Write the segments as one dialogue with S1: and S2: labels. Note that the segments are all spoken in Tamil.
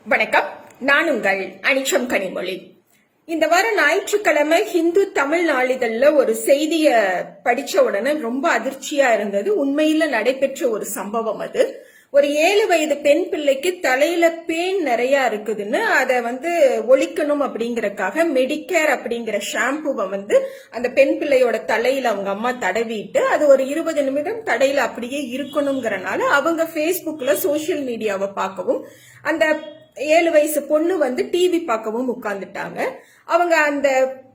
S1: வணக்கம். நான் உங்கள் அனிச்சம் கனிமொழி. இந்த வாரம் ஞாயிற்றுக்கிழமை ஹிந்து தமிழ் நாளிதழ்ல ஒரு செய்திய படிச்ச உடனே ரொம்ப அதிர்ச்சியா இருந்தது. உண்மையில நடைபெற்ற ஒரு சம்பவம் அது. ஒரு 7 வயது பெண் பிள்ளைக்கு தலையில பேன் நிறைய இருக்குதுன்னு அதை ஒழிக்கணும் அப்படிங்கறக்காக மெடிக்கேர் அப்படிங்கிற ஷாம்புவை அந்த பெண் பிள்ளையோட தலையில அவங்க அம்மா தடவிட்டு அது ஒரு 20 நிமிடம் தலையில அப்படியே இருக்கணுங்கிறனால அவங்க Facebookல சோசியல் மீடியாவை பார்க்கவும் அந்த 7 வயசு பொண்ணு டிவி பார்க்கவும் உட்கார்ந்துட்டாங்க. அவங்க அந்த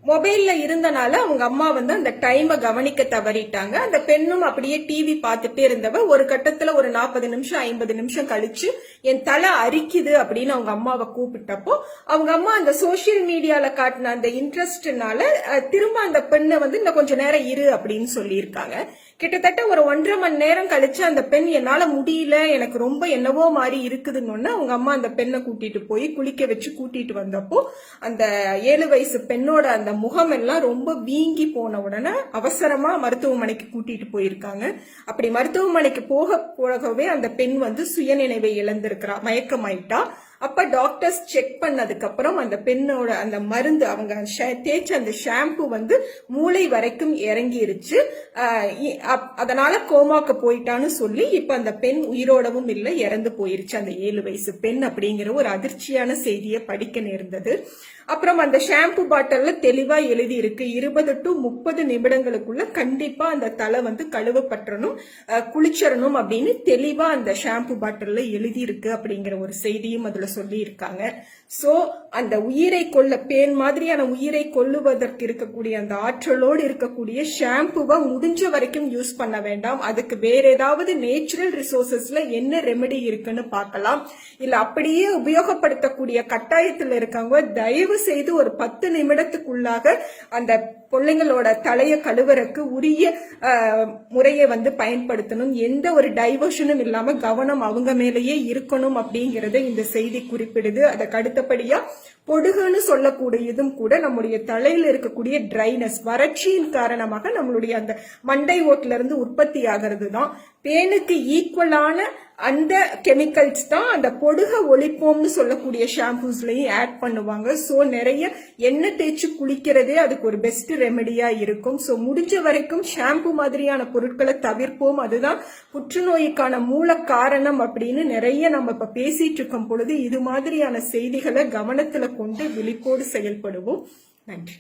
S1: மொபைல்ல இருந்தனால அவங்க அம்மா அந்த டைமை கவனிக்க தவறிட்டாங்க. அந்த பெண்ணும் அப்படியே டிவி பார்த்துட்டே இருந்தவ ஒரு கட்டத்துல ஒரு 40 நிமிஷம் 50 நிமிஷம் கழிச்சு என் தலை அரிக்குது அப்படின்னு அவங்க அம்மாவை கூப்பிட்டப்போ அவங்க அம்மா அந்த சோசியல் மீடியால காட்டின அந்த இன்ட்ரெஸ்ட்னால திரும்ப அந்த பெண்ணை இன்னும் கொஞ்ச நேரம் இரு அப்படின்னு சொல்லியிருக்காங்க. கிட்டத்தட்ட ஒரு 1.5 மணி நேரம் கழிச்சு அந்த பெண் என்னால முடியல, எனக்கு ரொம்ப என்னவோ மாதிரி இருக்குதுன்னு அவங்க அம்மா அந்த பெண்ணை கூட்டிட்டு போய் குளிக்க வச்சு கூட்டிட்டு வந்தப்போ அந்த 7 வயசு பெண்ணோட அந்த முகம் எல்லாம் ரொம்ப வீங்கி போன உடனே அவசரமா மருத்துவமனைக்கு கூட்டிட்டு போயிருக்காங்க. அப்படி மருத்துவமனைக்கு போகவே அந்த பெண் சுயநினைவை இழந்திருக்கிறா, மயக்கமாயிட்டா. அப்ப டாக்டர்ஸ் செக் பண்ணதுக்கு அப்புறம் அந்த பெண்ணோட அந்த மருந்து அவங்க தேய்ச்ச அந்த ஷாம்பு மூளை வரைக்கும் இறங்கிருச்சு. அதனால கோமாக்கு போயிட்டான்னு சொல்லி இப்ப அந்த பெண் உயிரோடவும் இல்லை, இறந்து போயிருச்சு அந்த 7 வயசு பெண் அப்படிங்கிற ஒரு அதிர்ச்சியான செய்தியை படிக்க நேர்ந்தது. அப்புறம் அந்த ஷாம்பு பாட்டில்ல தெளிவா எழுதி இருக்கு 20 to 30 நிமிடங்களுக்குள்ள கண்டிப்பா அந்த தலை கழுவப்பட்டணும், குளிச்சிடணும் அப்படின்னு தெளிவா அந்த ஷாம்பு பாட்டில்ல எழுதி இருக்கு அப்படிங்கிற ஒரு செய்தியும் அதுல சொல்லி இருக்காங்க. சோ அந்த உயிரை கொல்ல பேன் மாதிரியான உயிரை கொல்லுவதற்கு இருக்கக்கூடிய அந்த ஆற்றலோடு இருக்கக்கூடிய ஷாம்புவை முடிஞ்ச வரைக்கும் யூஸ் பண்ண வேண்டாம். அதுக்கு வேற ஏதாவது நேச்சுரல் ரிசோர்சஸ்ல என்ன ரெமெடி இருக்குன்னு பார்க்கலாம். இல்ல அப்படியே உபயோகப்படுத்தக்கூடிய கட்டாயத்தில் இருக்கவங்க தயவு செய்து ஒரு 10 நிமிடத்துக்குள்ளாக அந்த பிள்ளைங்களோட தலைய கழுவறக்கு உரிய முறையை பயன்படுத்தணும். எந்த ஒரு டைவர்ஷனும் இல்லாம கவனம் அவங்க மேலேயே இருக்கணும் அப்படிங்கறத இந்த செய்தி குறிப்பிடுது. அதுக்கு அடுத்தபடியா பொடுகுன்னு சொல்லக்கூடியதும் கூட நம்முடைய தலையில இருக்கக்கூடிய ட்ரைனஸ், வறட்சியின் காரணமாக நம்மளுடைய அந்த மண்டை ஓட்டுல இருந்து உற்பத்தி ஆகிறது தான். பேனுக்கு ஈக்குவலான அந்த கெமிக்கல்ஸ் தான் அந்த பொடுக ஒழிப்போம்னு சொல்லக்கூடிய ஷாம்பூஸ்லயும் ஆட் பண்ணுவாங்க. சோ நிறைய எண்ணெய் தேய்ச்சி குளிக்கிறதே அதுக்கு ஒரு பெஸ்ட் ரெமெடியா இருக்கும். சோ முடிஞ்ச வரைக்கும் ஷாம்பு மாதிரியான பொருட்களை தவிர்ப்போம். அதுதான் புற்றுநோய்க்கான மூல காரணம் அப்படின்னு நிறைய நம்ம இப்ப பேசிட்டு இருக்கும் பொழுது இது மாதிரியான செய்திகளை கவனத்துல கொண்டு விழிப்போடு செயல்படுவோம். நன்றி.